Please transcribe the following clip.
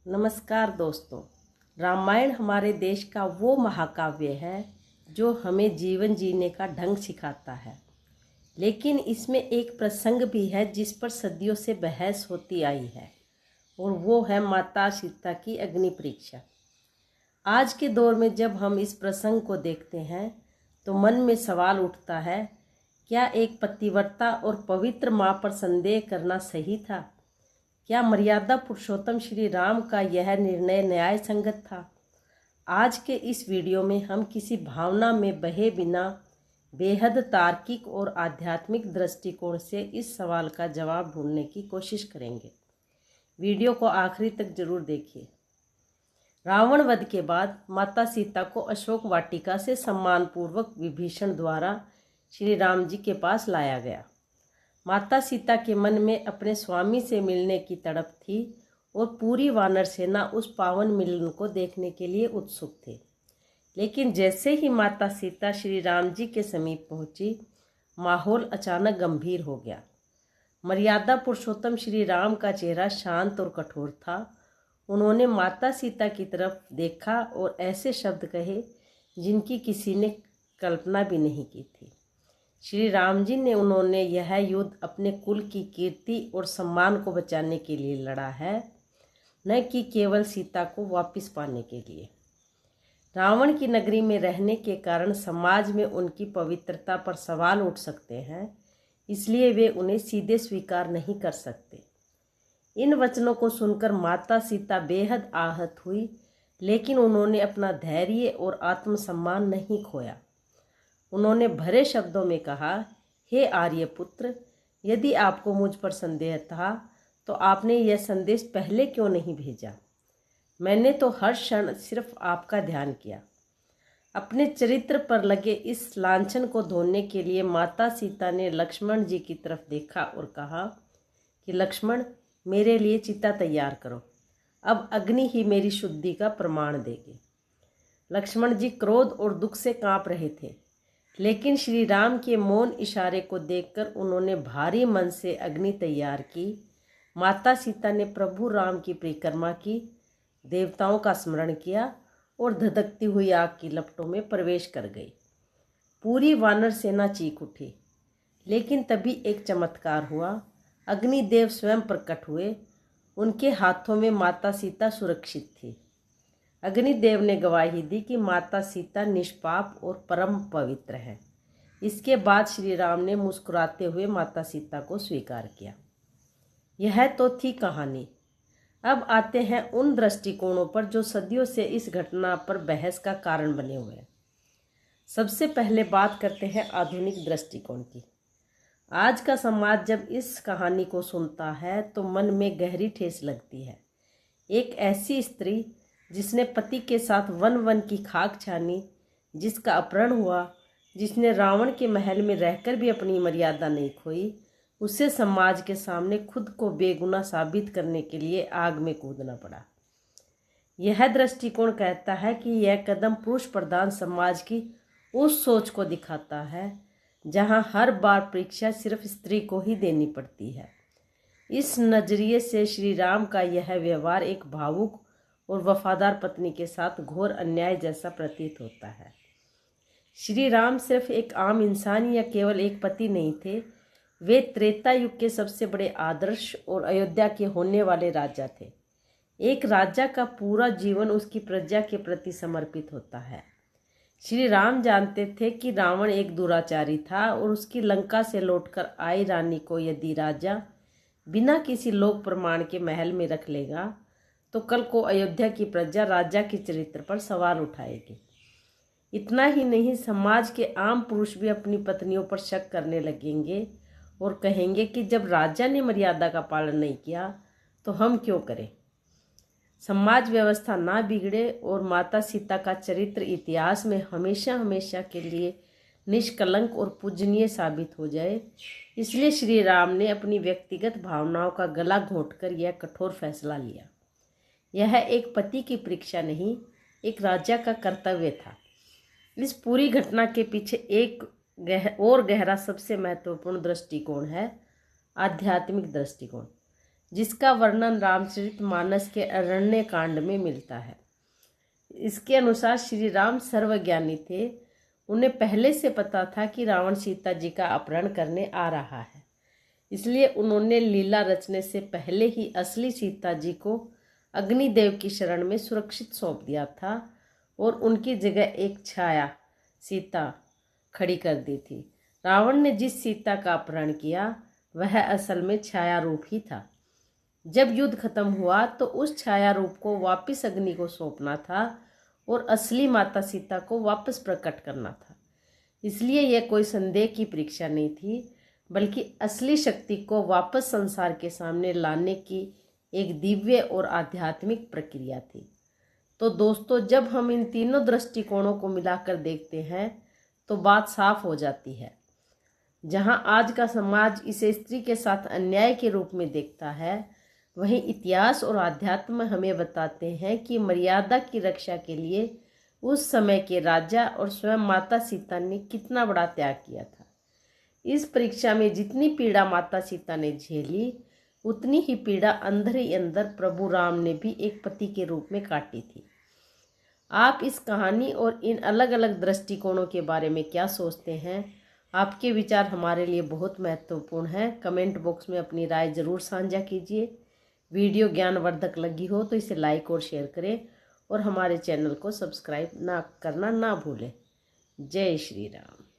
नमस्कार दोस्तों। रामायण हमारे देश का वो महाकाव्य है जो हमें जीवन जीने का ढंग सिखाता है। लेकिन इसमें एक प्रसंग भी है जिस पर सदियों से बहस होती आई है, और वो है माता सीता की अग्नि परीक्षा। आज के दौर में जब हम इस प्रसंग को देखते हैं तो मन में सवाल उठता है, क्या एक पतिव्रता और पवित्र माँ पर संदेह करना सही था? क्या मर्यादा पुरुषोत्तम श्री राम का यह निर्णय न्याय संगत था? आज के इस वीडियो में हम किसी भावना में बहे बिना बेहद तार्किक और आध्यात्मिक दृष्टिकोण से इस सवाल का जवाब ढूंढने की कोशिश करेंगे। वीडियो को आखिरी तक जरूर देखिए। रावण वध के बाद माता सीता को अशोक वाटिका से सम्मानपूर्वक विभीषण द्वारा श्री राम जी के पास लाया गया। माता सीता के मन में अपने स्वामी से मिलने की तड़प थी और पूरी वानर सेना उस पावन मिलन को देखने के लिए उत्सुक थे। लेकिन जैसे ही माता सीता श्री राम जी के समीप पहुंची, माहौल अचानक गंभीर हो गया। मर्यादा पुरुषोत्तम श्री राम का चेहरा शांत और कठोर था। उन्होंने माता सीता की तरफ देखा और ऐसे शब्द कहे जिनकी किसी ने कल्पना भी नहीं की थी। श्री राम जी ने उन्होंने यह युद्ध अपने कुल की कीर्ति और सम्मान को बचाने के लिए लड़ा है, न कि केवल सीता को वापस पाने के लिए। रावण की नगरी में रहने के कारण समाज में उनकी पवित्रता पर सवाल उठ सकते हैं, इसलिए वे उन्हें सीधे स्वीकार नहीं कर सकते। इन वचनों को सुनकर माता सीता बेहद आहत हुई, लेकिन उन्होंने अपना धैर्य और आत्मसम्मान नहीं खोया। उन्होंने भरे शब्दों में कहा, हे आर्यपुत्र, यदि आपको मुझ पर संदेह था तो आपने यह संदेश पहले क्यों नहीं भेजा? मैंने तो हर क्षण सिर्फ आपका ध्यान किया। अपने चरित्र पर लगे इस लांछन को धोने के लिए माता सीता ने लक्ष्मण जी की तरफ देखा और कहा कि लक्ष्मण, मेरे लिए चिता तैयार करो। अब अग्नि ही मेरी शुद्धि का प्रमाण देगी। लक्ष्मण जी क्रोध और दुख से कांप रहे थे, लेकिन श्री राम के मौन इशारे को देखकर उन्होंने भारी मन से अग्नि तैयार की। माता सीता ने प्रभु राम की परिक्रमा की, देवताओं का स्मरण किया और धधकती हुई आग की लपटों में प्रवेश कर गई। पूरी वानर सेना चीख उठी, लेकिन तभी एक चमत्कार हुआ। अग्निदेव स्वयं प्रकट हुए। उनके हाथों में माता सीता सुरक्षित थी। अग्निदेव ने गवाही दी कि माता सीता निष्पाप और परम पवित्र है। इसके बाद श्री राम ने मुस्कुराते हुए माता सीता को स्वीकार किया। यह तो थी कहानी। अब आते हैं उन दृष्टिकोणों पर जो सदियों से इस घटना पर बहस का कारण बने हुए हैं। सबसे पहले बात करते हैं आधुनिक दृष्टिकोण की। आज का समाज जब इस कहानी को सुनता है तो मन में गहरी ठेस लगती है। एक ऐसी स्त्री जिसने पति के साथ वन वन की खाक छानी, जिसका अपहरण हुआ, जिसने रावण के महल में रहकर भी अपनी मर्यादा नहीं खोई, उसे समाज के सामने खुद को बेगुनाह साबित करने के लिए आग में कूदना पड़ा। यह दृष्टिकोण कहता है कि यह कदम पुरुष प्रधान समाज की उस सोच को दिखाता है जहां हर बार परीक्षा सिर्फ स्त्री को ही देनी पड़ती है। इस नजरिए से श्री राम का यह व्यवहार एक भावुक और वफादार पत्नी के साथ घोर अन्याय जैसा प्रतीत होता है। श्री राम सिर्फ एक आम इंसान या केवल एक पति नहीं थे, वे त्रेता युग के सबसे बड़े आदर्श और अयोध्या के होने वाले राजा थे। एक राजा का पूरा जीवन उसकी प्रजा के प्रति समर्पित होता है। श्री राम जानते थे कि रावण एक दुराचारी था और उसकी लंका से लौटकर आई रानी को यदि राजा बिना किसी लोक प्रमाण के महल में रख लेगा तो कल को अयोध्या की प्रजा राजा के चरित्र पर सवाल उठाएगी। इतना ही नहीं, समाज के आम पुरुष भी अपनी पत्नियों पर शक करने लगेंगे और कहेंगे कि जब राजा ने मर्यादा का पालन नहीं किया तो हम क्यों करें। समाज व्यवस्था ना बिगड़े और माता सीता का चरित्र इतिहास में हमेशा हमेशा के लिए निष्कलंक और पूजनीय साबित हो जाए, इसलिए श्री राम ने अपनी व्यक्तिगत भावनाओं का गला घोंटकर यह कठोर फैसला लिया। यह एक पति की परीक्षा नहीं, एक राजा का कर्तव्य था। इस पूरी घटना के पीछे एक गहरा सबसे महत्वपूर्ण दृष्टिकोण है आध्यात्मिक दृष्टिकोण। जिसका वर्णन रामचरितमानस के अरण्य कांड में मिलता है। इसके अनुसार श्री राम सर्वज्ञानी थे। उन्हें पहले से पता था कि रावण सीता जी का अपहरण करने आ रहा है, इसलिए उन्होंने लीला रचने से पहले ही असली सीता जी को अग्निदेव की शरण में सुरक्षित सौंप दिया था और उनकी जगह एक छाया सीता खड़ी कर दी थी। रावण ने जिस सीता का अपहरण किया वह असल में छाया रूप ही था। जब युद्ध खत्म हुआ तो उस छाया रूप को वापस अग्नि को सौंपना था और असली माता सीता को वापस प्रकट करना था। इसलिए यह कोई संदेह की परीक्षा नहीं थी, बल्कि असली शक्ति को वापस संसार के सामने लाने की एक दिव्य और आध्यात्मिक प्रक्रिया थी। तो दोस्तों, जब हम इन तीनों दृष्टिकोणों को मिलाकर देखते हैं तो बात साफ हो जाती है। जहां आज का समाज इसे स्त्री के साथ अन्याय के रूप में देखता है, वहीं इतिहास और आध्यात्म हमें बताते हैं कि मर्यादा की रक्षा के लिए उस समय के राजा और स्वयं माता सीता ने कितना बड़ा त्याग किया था। इस परीक्षा में जितनी पीड़ा माता सीता ने झेली, उतनी ही पीड़ा अंदर ही अंदर प्रभु राम ने भी एक पति के रूप में काटी थी। आप इस कहानी और इन अलग अलग दृष्टिकोणों के बारे में क्या सोचते हैं? आपके विचार हमारे लिए बहुत महत्वपूर्ण हैं। कमेंट बॉक्स में अपनी राय ज़रूर साझा कीजिए। वीडियो ज्ञानवर्धक लगी हो तो इसे लाइक और शेयर करें और हमारे चैनल को सब्सक्राइब करना ना भूलें। जय श्री राम।